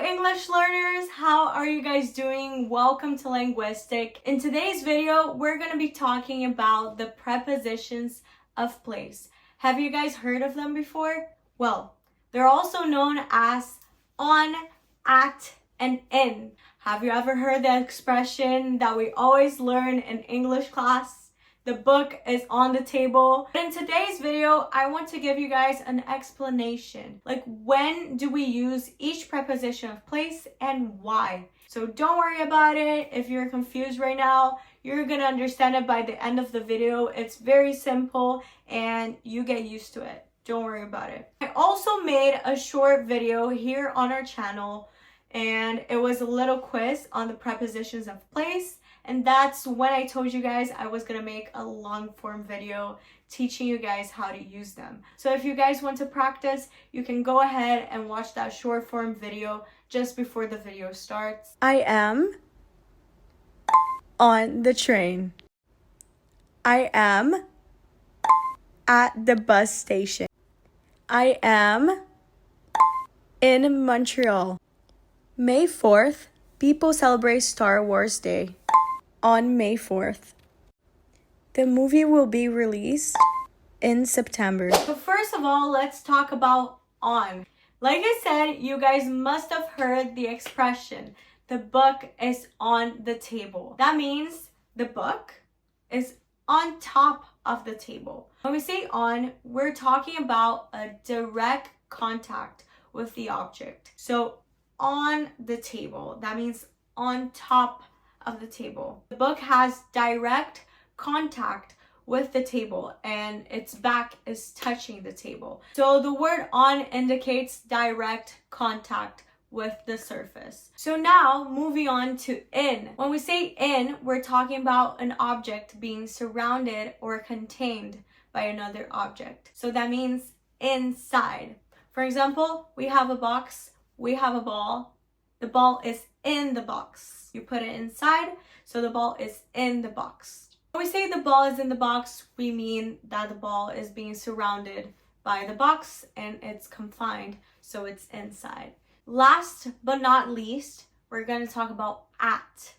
English learners, how are you guys doing? Welcome to Languistic. In today's video, we're going to be talking about the prepositions of place. Have you guys heard of them before? Well, they're also known as on, at, and in. Have you ever heard the expression that we always learn in English class? The book is on the table. But in today's video, I want to give you guys an explanation. Like, when do we use each preposition of place and why? So don't worry about it. If you're confused right now, you're gonna understand it by the end of the video. It's very simple and you get used to it. Don't worry about it. I also made a short video here on our channel, and it was a little quiz on the prepositions of place. And that's when I told you guys I was gonna make a long form video teaching you guys how to use them. So if you guys want to practice, you can go ahead and watch that short form video just before the video starts. I am on the train. I am at the bus station. I am in Montreal. May 4th, people celebrate Star Wars Day. On May 4th. The movie will be released in September. But first of all, let's talk about on. Like I said, you guys must have heard the expression, the book is on the table. That means the book is on top of the table. When we say on, we're talking about a direct contact with the object. So on the table, that means on top of the table. The book has direct contact with the table and its back is touching the table. So the word on indicates direct contact with the surface. So now moving on to in. When we say in, we're talking about an object being surrounded or contained by another object. So that means inside. For example, we have a box, we have a ball. The ball is in the box. You put it inside, so the ball is in the box. When we say the ball is in the box, we mean that the ball is being surrounded by the box and it's confined, so it's inside. Last but not least, we're going to talk about at.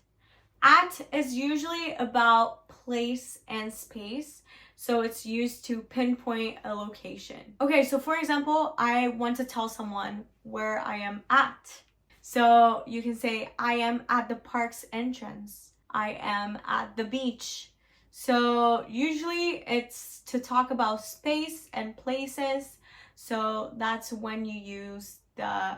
At is usually about place and space, so it's used to pinpoint a location. Okay, so for example, I want to tell someone where I am at. So you can say, I am at the park's entrance. I am at the beach. So usually it's to talk about space and places. So that's when you use the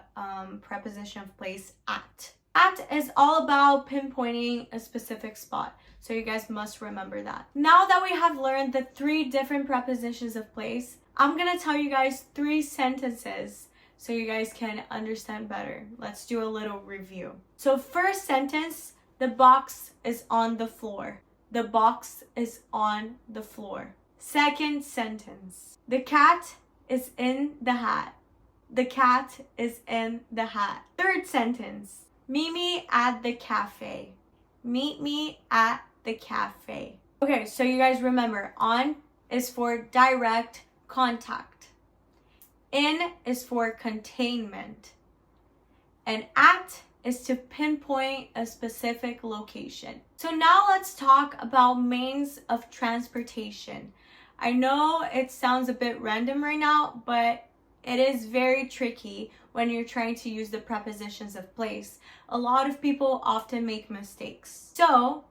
preposition of place at. At is all about pinpointing a specific spot. So you guys must remember that. Now that we have learned the 3 different prepositions of place, I'm gonna tell you guys 3 sentences so you guys can understand better. Let's do a little review. So first sentence, the box is on the floor. The box is on the floor. Second sentence, the cat is in the hat. The cat is in the hat. Third sentence, meet me at the cafe. Meet me at the cafe. Okay, so you guys remember, on is for direct contact. In is for containment, and at is to pinpoint a specific location. So now let's talk about means of transportation. I know it sounds a bit random right now, but it is very tricky when you're trying to use the prepositions of place. A lot of people often make mistakes. So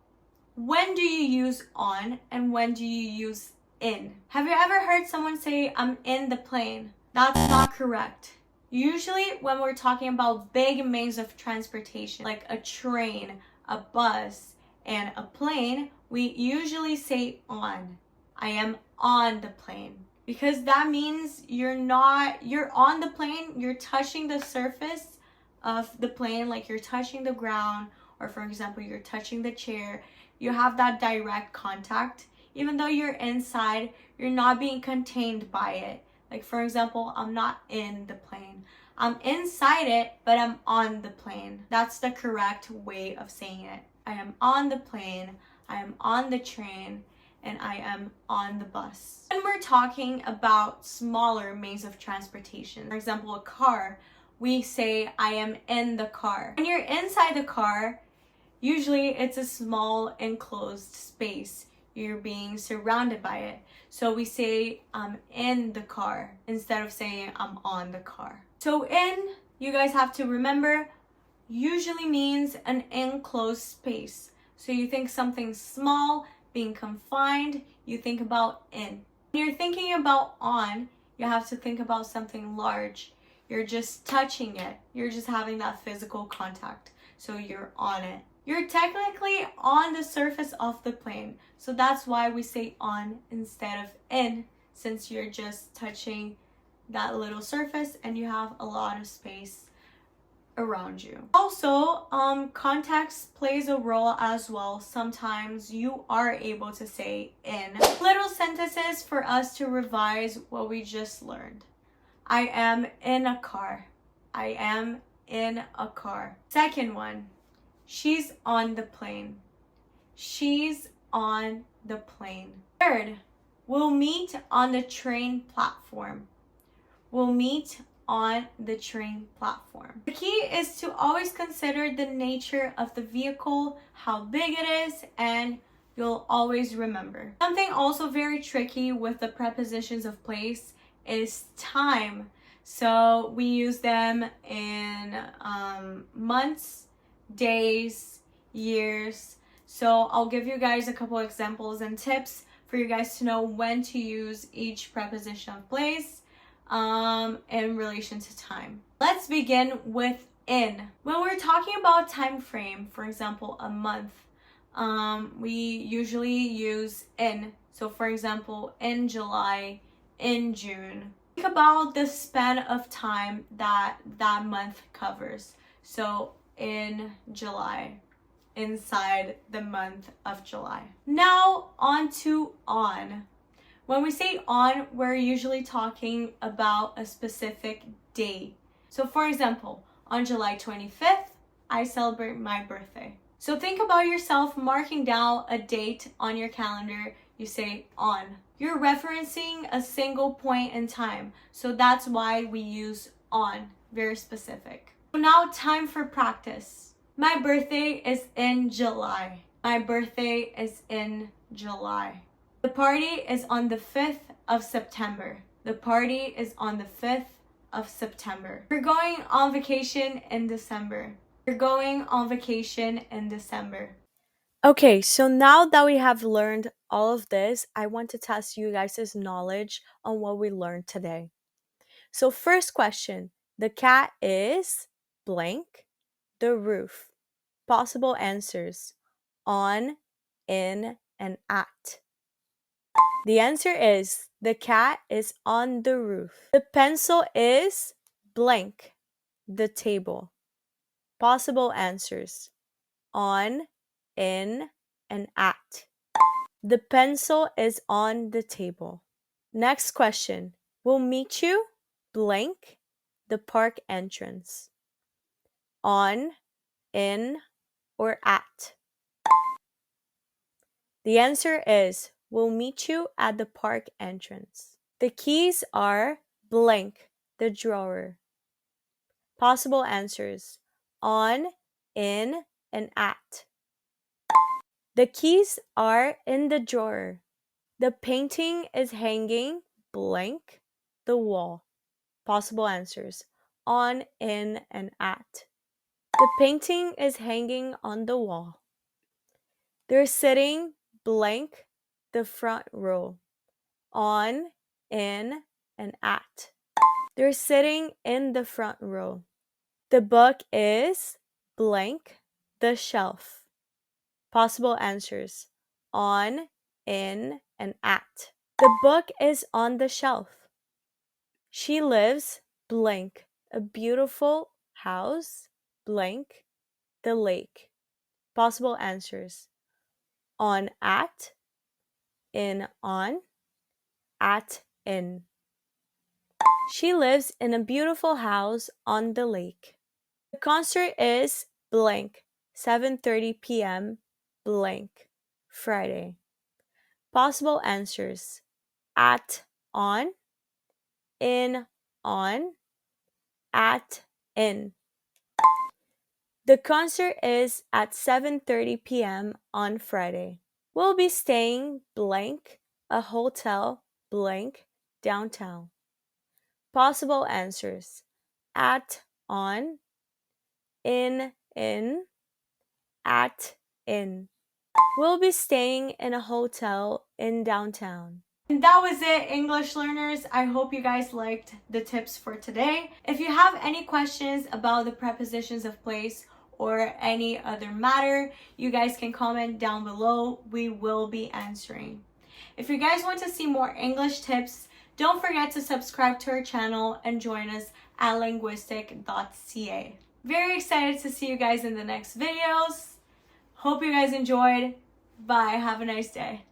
when do you use on and when do you use in? Have you ever heard someone say, I'm in the plane? That's not correct. Usually when we're talking about big means of transportation, like a train, a bus, and a plane, we usually say on. I am on the plane. Because that means you're on the plane, you're touching the surface of the plane, like you're touching the ground, or for example, you're touching the chair. You have that direct contact. Even though you're inside, you're not being contained by it. Like for example, I'm not in the plane. I'm inside it, but I'm on the plane. That's the correct way of saying it. I am on the plane, I am on the train, and I am on the bus. When we're talking about smaller means of transportation, for example, a car, we say, I am in the car. When you're inside the car, usually it's a small enclosed space. You're being surrounded by it. So we say, I'm in the car instead of saying, I'm on the car. So in, you guys have to remember, usually means an enclosed space. So you think something small, being confined, you think about in. When you're thinking about on, you have to think about something large. You're just touching it. You're just having that physical contact. So you're on it. You're technically on the surface of the plane. So that's why we say on instead of in, since you're just touching that little surface and you have a lot of space around you. Also, context plays a role as well. Sometimes you are able to say in. Little sentences for us to revise what we just learned. I am in a car. I am in a car. Second one, she's on the plane. She's on the plane. Third, we'll meet on the train platform. We'll meet on the train platform. The key is to always consider the nature of the vehicle, how big it is, and you'll always remember. Something also very tricky with the prepositions of place is time. So we use them in months, days, years. So I'll give you guys a couple examples and tips for you guys to know when to use each preposition of place in relation to time. Let's begin with in. When we're talking about time frame, for example, a month, we usually use in. So for example, in July, in June. Think about the span of time that that month covers. So in July, inside the month of July. Now on to on. When we say on, we're usually talking about a specific day. So for example, on July 25th, I celebrate my birthday. So think about yourself marking down a date on your calendar. You say on. You're referencing a single point in time. So that's why we use on, very specific. So now time for practice. My birthday is in July. My birthday is in July. The party is on the 5th of September. The party is on the 5th of September. We're going on vacation in December. We're going on vacation in December. Okay, so now that we have learned all of this, I want to test you guys' knowledge on what we learned today. So first question, the cat is blank, the roof. Possible answers, on, in, and at. The answer is the cat is on the roof. The pencil is blank, the table. Possible answers, on, in, and at. The pencil is on the table. Next question. We'll meet you blank, the park entrance. On, in, or at. The answer is we'll meet you at the park entrance. The keys are blank, the drawer. Possible answers, on, in, and at. The keys are in the drawer. The painting is hanging blank, the wall. Possible answers, on, in, and at. The painting is hanging on the wall. They're sitting blank, the front row. On, in, and at. They're sitting in the front row. The book is blank, the shelf. Possible answers, on, in, and at. The book is on the shelf. She lives blank, a beautiful house, blank, the lake. Possible answers, on, at, in, on, at, in. She lives in a beautiful house on the lake. The concert is blank, 7:30 p.m. blank, Friday. Possible answers, at, on, in, on, at, in. The concert is at 7:30 p.m. on Friday. We'll be staying blank, a hotel blank, downtown. Possible answers: at, on, in, at, in. We'll be staying in a hotel in downtown. And that was it, English learners. I hope you guys liked the tips for today. If you have any questions about the prepositions of place or any other matter, you guys can comment down below. We will be answering. If you guys want to see more English tips, don't forget to subscribe to our channel and join us at Languistic.ca. Very excited to see you guys in the next videos. Hope you guys enjoyed. Bye. Have a nice day.